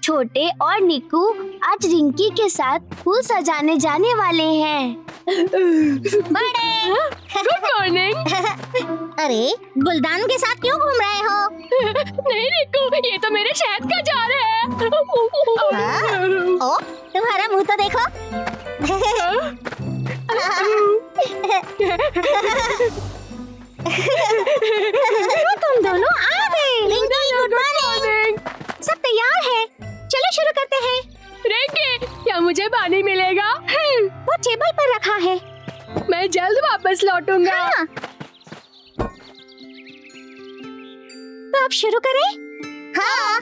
छोटे और निक्कू आज रिंकी के साथ फूल सजाने जाने वाले हैं। बड़े गुड मॉर्निंग। अरे गुलदान के साथ क्यों घूम रहे हो? नहीं निक्कू, ये तो मेरे शहद का जार है। ओ, तुम्हारा मुंह तो देखो। तुम दोनों आ गए। Rinki, good morning. सब तैयार है, चलो शुरू करते हैं। रिंकी, क्या मुझे पानी मिलेगा? वो टेबल पर रखा है। मैं जल्द वापस लौटूंगा। हाँ। तो अब शुरू करें? हाँ।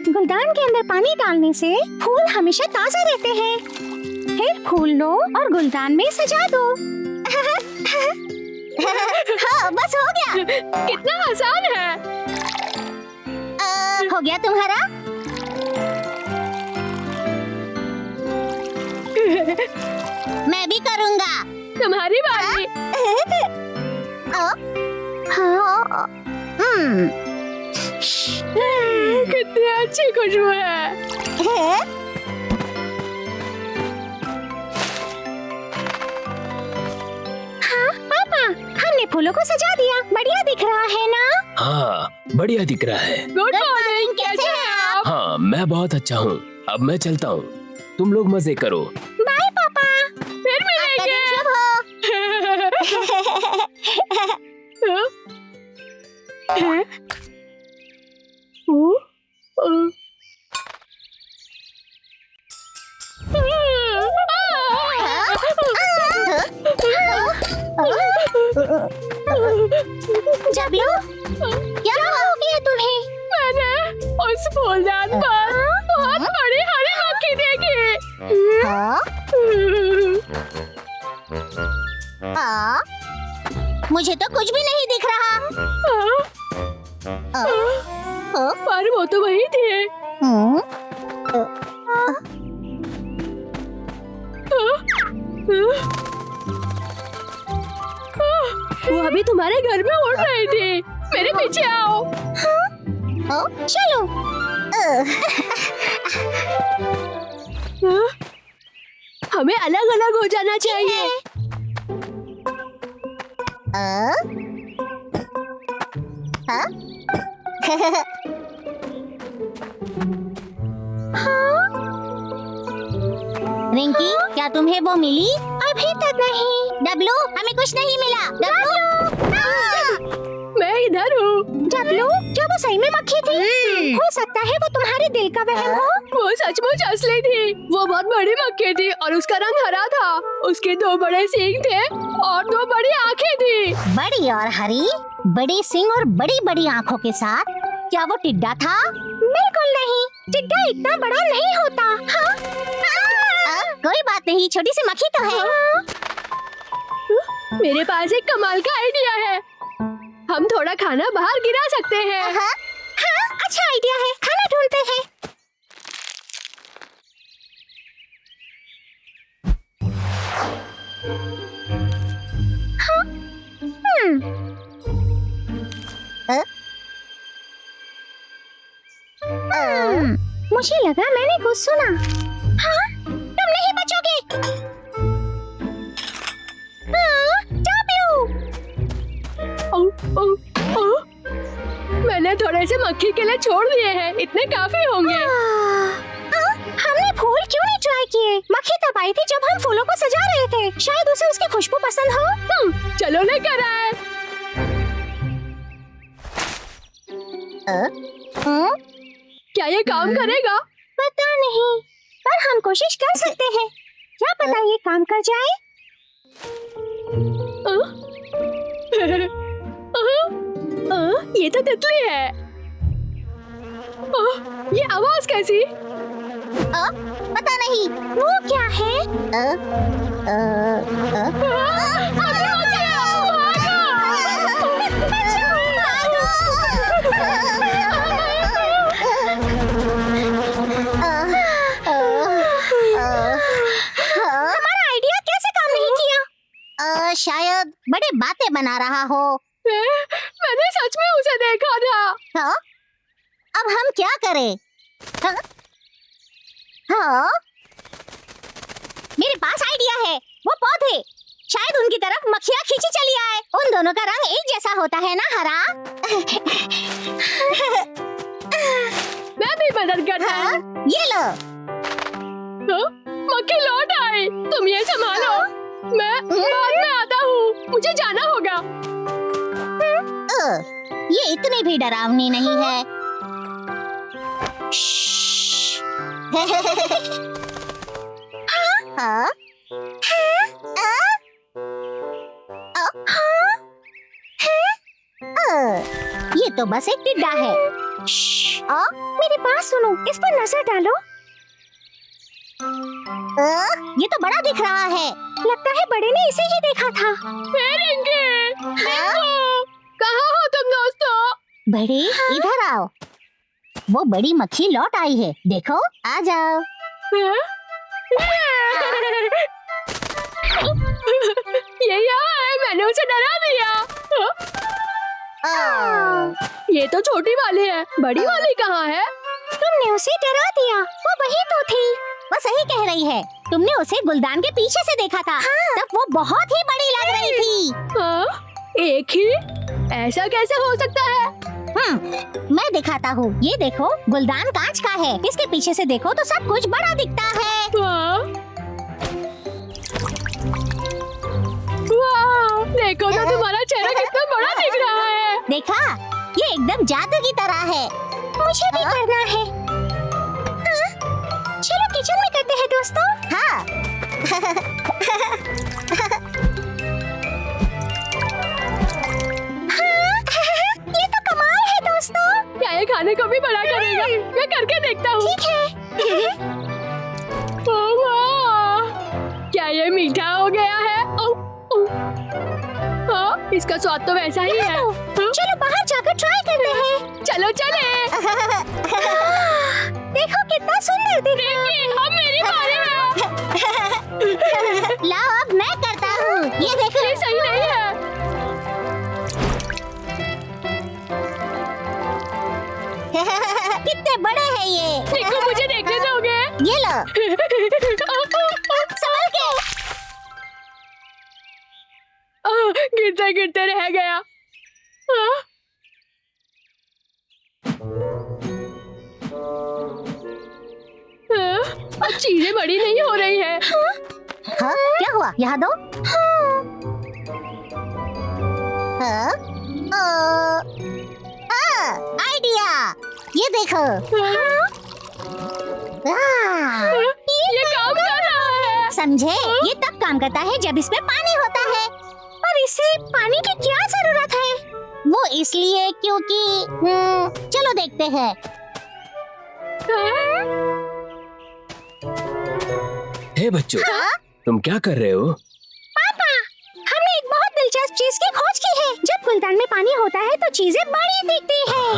गुलदान के अंदर पानी डालने से फूल हमेशा ताजा रहते हैं। फिर फूल लो और गुलदान में सजा दो। हाँ, बस हो गया। कितना आसान है। हो गया तुम्हारा? मैं भी करूँगा। तुम्हारी बारी। कितनी अच्छी खुशबू है। हाँ पापा, हमने फूलों को सजा दिया। बढ़िया दिख रहा है ना? हाँ, बढ़िया दिख रहा है। गुड मॉर्निंग, कैसे हैं आप? हाँ, मैं बहुत अच्छा हूँ। अब मैं चलता हूँ, तुम लोग मजे करो। बाय पापा। फिर मिलेंगे। जबलू, क्या हो गया तुम्हें? मैंने उस फूलदान पर बहुत बड़ी हरी मक्खी देखी। मुझे तो कुछ भी नहीं दिख रहा। पर वो तो वही थी। वो अभी तुम्हारे घर में उड़ रही थी। मेरे पीछे आओ। चलो। हमें अलग अलग हो जाना चाहिए। रिंकी, क्या तुम्हें वो मिली? अभी तक नहीं। डब्लू, हमें कुछ नहीं मिला। डब्लू, मैं इधर हूँ। डब्लू, क्या वो सही में मक्खी थी? हो सकता है वो तुम्हारे दिल का वहम हो। वो सचमुच असली थी। वो बहुत बड़ी मक्खी थी और उसका रंग हरा था। उसके 2 बड़े सींग थे और 2 बड़ी आँखें थी। बड़ी और हरी, बड़ी सींग और बड़ी बड़ी आँखों के साथ। क्या वो टिड्डा था? बिल्कुल नहीं, टिड्डा इतना बड़ा नहीं होता। हाँ? कोई बात नहीं, छोटी सी मक्खी तो है। मेरे पास एक कमाल का आइडिया है। हम थोड़ा खाना बाहर गिरा सकते हैं। हाँ, अच्छा आइडिया है। खाना ढूंढते हैं। मुझे लगा मैंने कुछ सुना। हाँ, तुम नहीं बचोगे। मैंने थोड़े से मक्खी के लिए छोड़ दिए हैं। इतने काफी होंगे। हमने फूल क्यों नहीं ट्राई किए? मक्खी तब आई थी जब हम फूलों को सजा रहे थे। शायद उसे उसकी खुशबू पसंद हो। चलो लेकर आए। क्या ये काम करेगा? पता नहीं, पर हम कोशिश कर सकते हैं। क्या पता ये काम कर जाए। ये तो तितली है। ये आवाज कैसी? पता नहीं, वो क्या है? हमारा आइडिया कैसे काम नहीं किया? शायद बड़े बातें बना रहा हो। मैंने सच में उसे देखा था। हाँ? अब हम क्या करें? हाँ? हाँ, मेरे पास आइडिया है। वो पौधे, शायद उनकी तरफ मक्खियाँ खींची चली आए। उन दोनों का रंग एक जैसा होता है ना, हरा? मैं भी मदद करता हूँ। ये लो। हाँ? मक्खी लौट आई। तुम ये संभालो, मैं बाद में आता हूँ। मुझे जाना होगा। ये इतनी भी डरावनी नहीं है। हाँ? ये तो बस एक टिड्डा है। मेरे पास सुनो, इस पर नजर डालो। ये तो बड़ा दिख रहा है। लगता है बड़े ने इसे ही देखा था। रिंकी, देखो, कहाँ हो तुम दोस्तों? बड़े, इधर आओ। वो बड़ी मक्खी लौट आई है, देखो, आ जाओ। ये यहाँ है, मैंने उसे डरा दिया। ये तो छोटी वाली है, बड़ी वाली कहाँ है? तुमने उसे डरा दिया, वो वही तो थी। वो सही कह रही है, तुमने उसे गुलदान के पीछे से देखा था। तब वो बहुत ही बड़ी लग रही थी। हाँ? एक ही? ऐसा कैसे हो सकता है? मैं दिखाता हूँ। ये देखो, गुलदान कांच का है। इसके पीछे से देखो तो सब कुछ बड़ा दिखता है। वाह, देखो तो तुम्हारा चेहरा कितना बड़ा दिख रहा है। देखा? ये एकदम जादू की तरह है। मुझे भी करना है। चलो किचन में करते हैं दोस्तों। हाँ। ये तो कमाल है दोस्तों। क्या ये खाने को भी बड़ा करेगा? मैं करके देखता हूँ। ठीक है। ओह वाह, क्या ये मीठा हो गया है? हाँ, इसका स्वाद तो वैसा ही है। चलो बाहर जाकर ट्राई करते हैं। चलो चले। देखो कितना सुंदर दिख रहा है। अब मेरी बारी है। लाओ अब मैं करता हूँ। ये देखो। ये सही नहीं है। कितने बड़े हैं ये। देखो, मुझे देखने दोगे? ये लो। संभल के। गिरते गिरते रह गया। अब चीजें बड़ी नहीं हो रही है। हाँ? क्या हुआ? यहाँ दो। हाँ? आइडिया। ये देखो। ये काम कर रहा है। समझे? ये तब काम करता है जब इसमें पानी होता है। पर इसे पानी की क्या जरूरत है? वो इसलिए क्योंकि चलो देखते हैं। हे बच्चों, तुम क्या कर रहे हो? पापा, हमने एक बहुत दिलचस्प चीज की खोज की है। जब गुलदान में पानी होता है तो चीजें बड़ी दिखती हैं।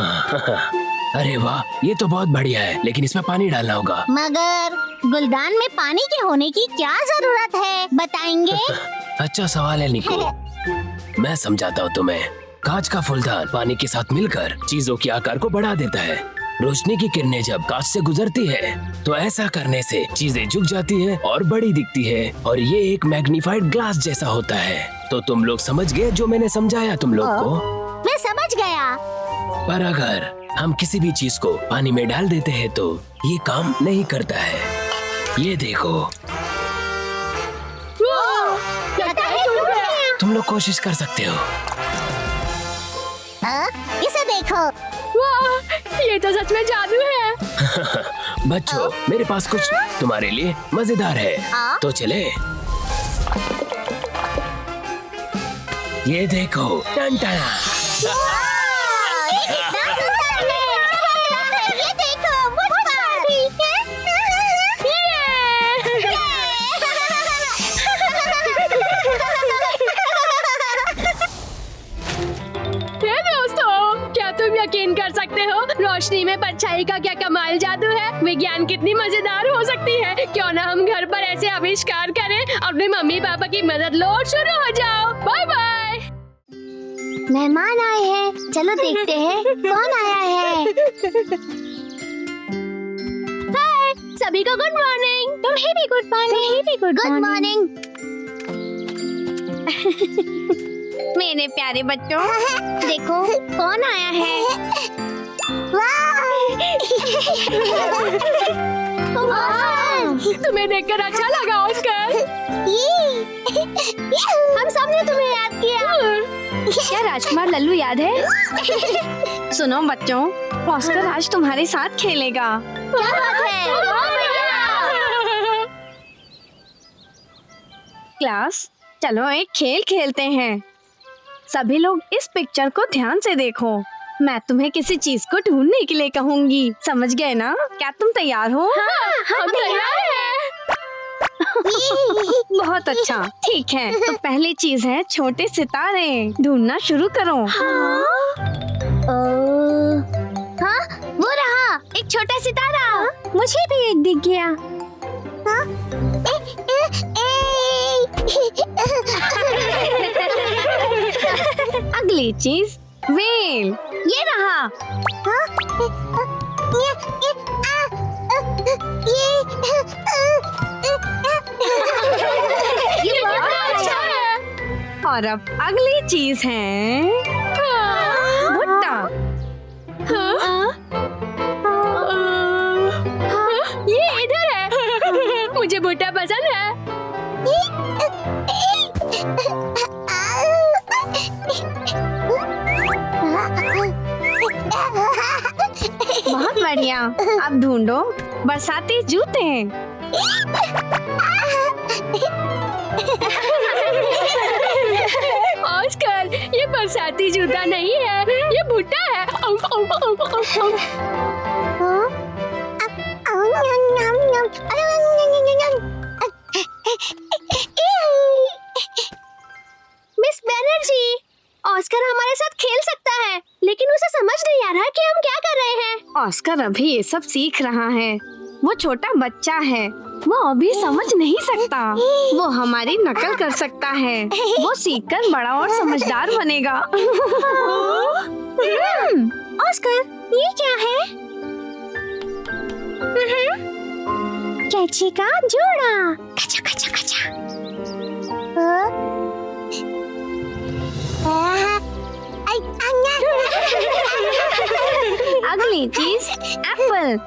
अरे वाह, ये तो बहुत बढ़िया है, लेकिन इसमें पानी डालना होगा। मगर गुलदान में पानी के होने की क्या जरूरत है, बताएंगे? अच्छा सवाल है निको, मैं समझाता हूँ तुम्हें। कांच का फूलदान पानी के साथ मिलकर चीजों के आकार को बढ़ा देता है। रोशनी की किरणें जब कांच से गुजरती है तो ऐसा करने से चीजें झुक जाती है और बड़ी दिखती है, और ये एक मैग्नीफाइड ग्लास जैसा होता है। तो तुम लोग समझ गए जो मैंने समझाया तुम लोग को? मैं समझ गया। पर अगर हम किसी भी चीज को पानी में डाल देते हैं तो ये काम नहीं करता है। ये देखो, तुम लोग कोशिश कर सकते हो। इसे देखो। वाह, ये तो सच में जादू है। बच्चों, मेरे पास कुछ तुम्हारे लिए मजेदार है, तो चले। ये देखो, टन टन। ये देखो, मुझ पर। हे दोस्तों, क्या तुम यकीन कर सकते हो रोशनी में परछाई का क्या कमाल जादू है? विज्ञान कितनी मजेदार हो सकती है। क्यों ना हम घर पर ऐसे आविष्कार करें, अपने मम्मी पापा की मदद लो और शुरू हो जाओ। Bye bye. मेहमान आए हैं, चलो देखते हैं कौन आया है। हाय, सभी को गुड मॉर्निंग। तुम्हें भी गुड मॉर्निंग। Good morning. मेरे प्यारे बच्चों, देखो कौन आया है। तुम्हें देखकर अच्छा लगा ऑस्कर। हम सब ने तुम्हें याद किया। क्या राजकुमार लल्लू याद है? सुनो बच्चों, ऑस्कर आज तुम्हारे साथ खेलेगा। क्या बात है। क्लास, चलो एक खेल खेलते हैं। सभी लोग इस पिक्चर को ध्यान से देखो। मैं तुम्हें किसी चीज को ढूंढने के लिए कहूंगी, समझ गए ना? क्या तुम तैयार हो? हम तैयार हैं। बहुत अच्छा, ठीक है। तो पहली चीज है छोटे सितारे। ढूंढना शुरू करो। हाँ, वो रहा एक छोटा सितारा। मुझे भी एक दिख गया। अगली चीज वेल। ये रहा। ये बहुत अच्छा है। और अब अगली चीज है भुट्टा। ये इधर है। मुझे भुट्टा पसंद है। बहुत बढ़िया। अब ढूंढो बरसाती जूते। ऑस्कर, ये बरसाती जूता नहीं है, ये भुट्टा है। मिस बैनर्जी, ऑस्कर हमारे साथ खेल सकता है, लेकिन उसे समझ नहीं आ रहा कि हम क्या कर रहे हैं। ऑस्कर अभी ये सब सीख रहा है। वो छोटा बच्चा है, वो अभी समझ नहीं सकता। वो हमारी नकल कर सकता है। वो सीखकर बड़ा और समझदार बनेगा। ऑस्कर, ये क्या है? कैची का जोड़ा। कचा कचा कचा। अगली चीज एप्पल।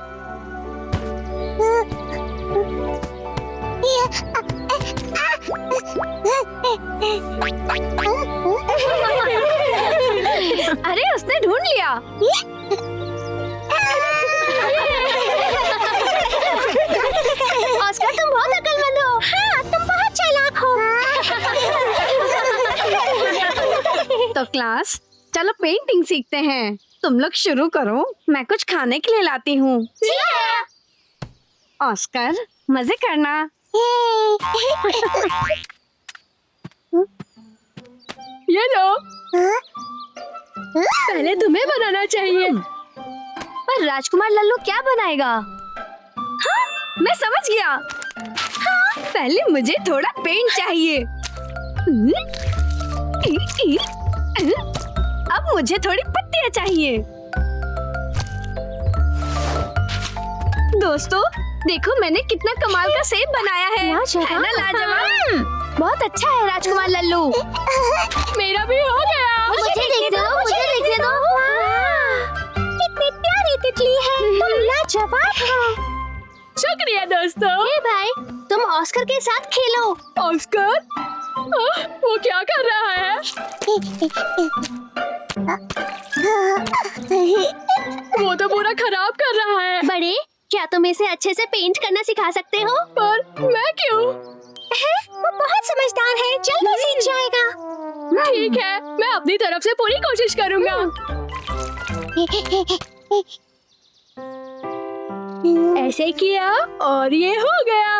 अरे उसने ढूंढ लिया। ऑस्कर, तुम बहुत अक्लमंद हो। हाँ, तुम बहुत चालाक हो। तो क्लास, चलो पेंटिंग सीखते हैं। तुम लोग शुरू करो, मैं कुछ खाने के लिए लाती हूँ। ऑस्कर, मजे करना। ये लो। पहले तुम्हें बनाना चाहिए। पर राजकुमार लल्लू क्या बनाएगा? हाँ, मैं समझ गया। हाँ, पहले मुझे थोड़ा पेंट चाहिए। अब मुझे थोड़ी पत्तियां चाहिए। दोस्तों, देखो मैंने कितना कमाल का सेब बनाया है। है ना लाजवाब? बहुत अच्छा है राजकुमार लल्लू। मेरा भी हो गया। मुझे देखने दो, मुझे देखने दो। कितनी प्यारी तितली है। तुम लाजवाब हो। शुक्रिया दोस्तों। हे भाई, तुम ऑस्कर के साथ खेलो। ऑस्कर? वो क्या कर रहा है? वो तो पूरा खराब कर रहा है। बड़े, क्या तुम इसे अच्छे से पेंट करना सिखा सकते हो? पर मैं क्यों? वो बहुत समझदार है, जल्दी सीख जाएगा। ठीक है, मैं अपनी तरफ से पूरी कोशिश करूंगा। ऐसे किया और ये हो गया।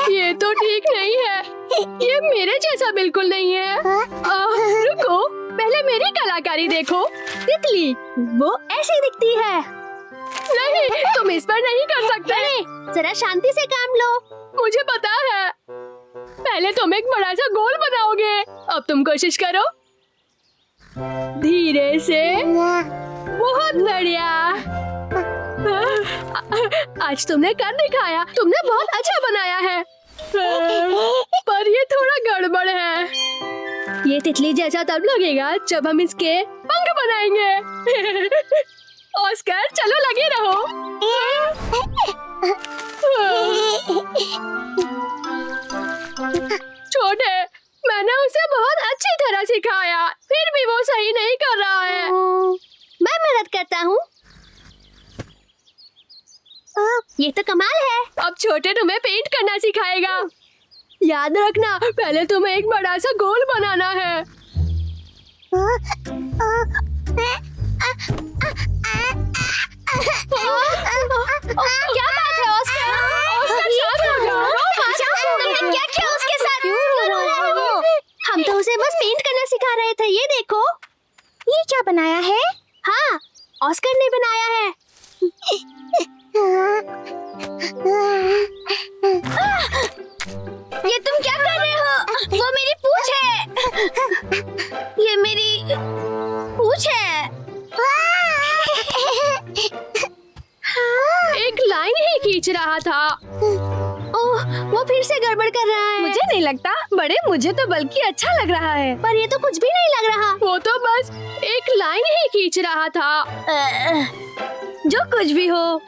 ये तो ठीक नहीं है। ये मेरे जैसा बिल्कुल नहीं है। रुको, पहले मेरी कलाकारी देखो। तितली, वो ऐसी दिखती है। नहीं, तुम इस पर नहीं कर सकते। जरा शांति से काम लो। मुझे पता है। पहले तुम एक बड़ा सा गोल बनाओगे। अब तुम कोशिश करो। धीरे से। बहुत बढ़िया। आज तुमने कर दिखाया, तुमने बहुत अच्छा बनाया है। पर ये थोड़ा गड़बड़ है। ये तितली जैसा तब लगेगा जब हम इसके पंख बनाएंगे। ऑस्कर चलो लगे रहो। छोटे, मैंने उसे बहुत अच्छी तरह सिखाया, फिर भी वो सही नहीं कर रहा है। मैं मदद करता हूँ। ये तो कमाल है। अब छोटे तुम्हें पेंट करना सिखाएगा। याद रखना, पहले तुम्हें एक बड़ा सा गोल बनाना है। क्या बात है ऑस्कर? ऑस्कर शांत हो जाओ। तुमने क्या किया उसके साथ? क्यों रो रहा है वो? हम तो उसे बस पेंट करना सिखा रहे थे। ये देखो। ये क्या बनाया है? हाँ, ऑस्कर ने बनाया है। ये तुम क्या कर रहे हो? वो मेरी पूंछ है। ये मेरी पूंछ है। एक लाइन ही खींच रहा था। ओह, वो फिर से गड़बड़ कर रहा है। मुझे नहीं लगता बड़े, मुझे तो बल्कि अच्छा लग रहा है। पर ये तो कुछ भी नहीं लग रहा। वो तो बस एक लाइन ही खींच रहा था। जो कुछ भी हो।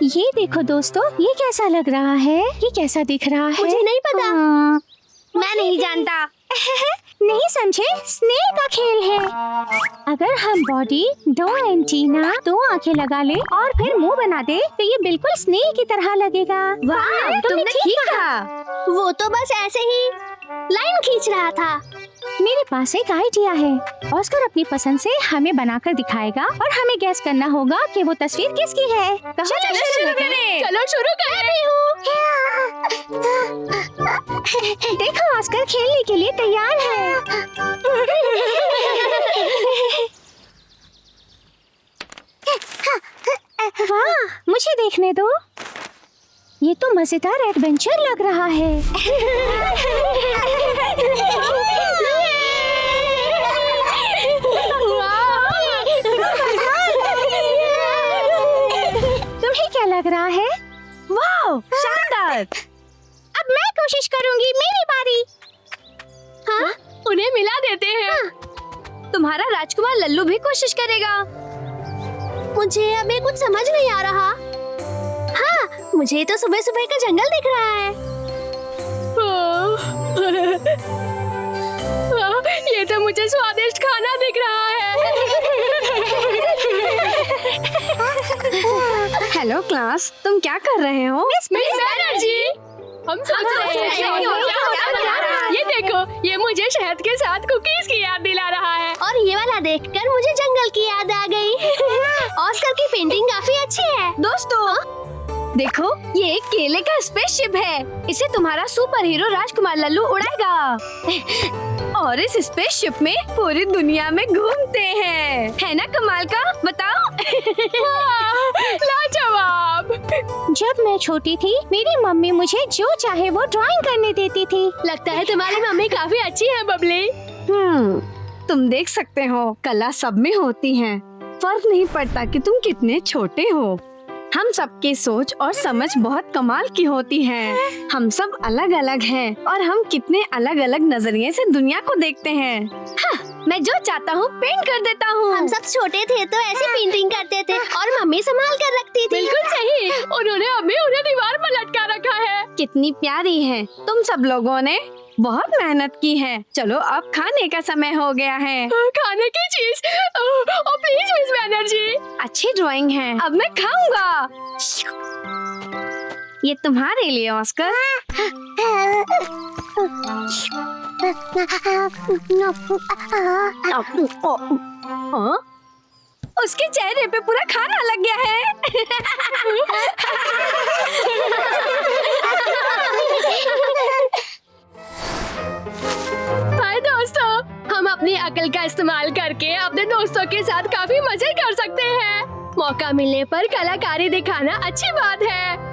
ये देखो दोस्तों, ये कैसा लग रहा है? ये कैसा दिख रहा है? मुझे नहीं पता। मैं नहीं जानता। नहीं समझे? स्नेक का खेल है। अगर हम बॉडी, 2 एंटीना, 2 आंखें लगा ले और फिर मुंह बना दे तो ये बिल्कुल स्नेक की तरह लगेगा। वाह, तुमने ठीक कहा। वो तो बस ऐसे ही लाइन खींच रहा था। मेरे पास एक आइडिया है। ऑस्कर अपनी पसंद से हमें बनाकर दिखाएगा और हमें गैस करना होगा कि वो तस्वीर किसकी है। चलो शुरू करें। चलो शुरू करें। देखो, ऑस्कर खेलने के लिए तैयार है। वाह, मुझे देखने दो। ये तो मजेदार एडवेंचर लग रहा है। तुम्हें क्या लग रहा है? वाह, शानदार। अब मैं कोशिश करूंगी, मेरी बारी। हाँ, उन्हें मिला देते हैं। तुम्हारा राजकुमार लल्लू भी कोशिश करेगा। मुझे अभी कुछ समझ नहीं आ रहा। हाँ, मुझे तो सुबह सुबह का जंगल दिख रहा है। ये तो मुझे स्वादिष्ट खाना दिख रहा है। हेलो क्लास, तुम क्या कर रहे हो? मिस बैनर्जी, हम सोच रहे हैं क्या बना रहा है। ये देखो, ये मुझे शहद के साथ कुकीज की याद दिला रहा है। और ये वाला देखकर मुझे जंगल की याद आ गई। ऑस्कर की पेंटिंग काफी अच्छी है। दोस्तों, देखो, ये एक केले का स्पेसशिप है। इसे तुम्हारा सुपर हीरो राजकुमार लल्लू उड़ाएगा और इस स्पेसशिप में पूरी दुनिया में घूमते हैं। है ना कमाल का? बताओ। लाजवाब। जब मैं छोटी थी, मेरी मम्मी मुझे जो चाहे वो ड्राइंग करने देती थी। लगता है तुम्हारी मम्मी काफी अच्छी है बबली। तुम देख सकते हो, कला सब में होती है। फर्क नहीं पड़ता कि तुम कितने छोटे हो। हम सबकी सोच और समझ बहुत कमाल की होती है। हम सब अलग अलग हैं और हम कितने अलग अलग नजरिए से दुनिया को देखते हैं। मैं जो चाहता हूँ पेंट कर देता हूँ। हम सब छोटे थे तो ऐसे पेंटिंग करते थे और मम्मी संभाल कर रखती थी। बिल्कुल सही। उन्होंने अभी उन्हें दीवार पर लटका रखा है। कितनी प्यारी है। तुम सब लोगों ने बहुत मेहनत की है। चलो अब खाने का समय हो गया है। खाने की चीज? ओ प्लीज मिस बैनर्जी। अच्छी ड्राइंग है, अब मैं खाऊंगा। ये तुम्हारे लिए ऑस्कर। उसके चेहरे पे पूरा खाना लग गया है। हाय दोस्तों, हम अपनी अकल का इस्तेमाल करके अपने दोस्तों के साथ काफी मजे कर सकते हैं। मौका मिलने पर कलाकारी दिखाना अच्छी बात है।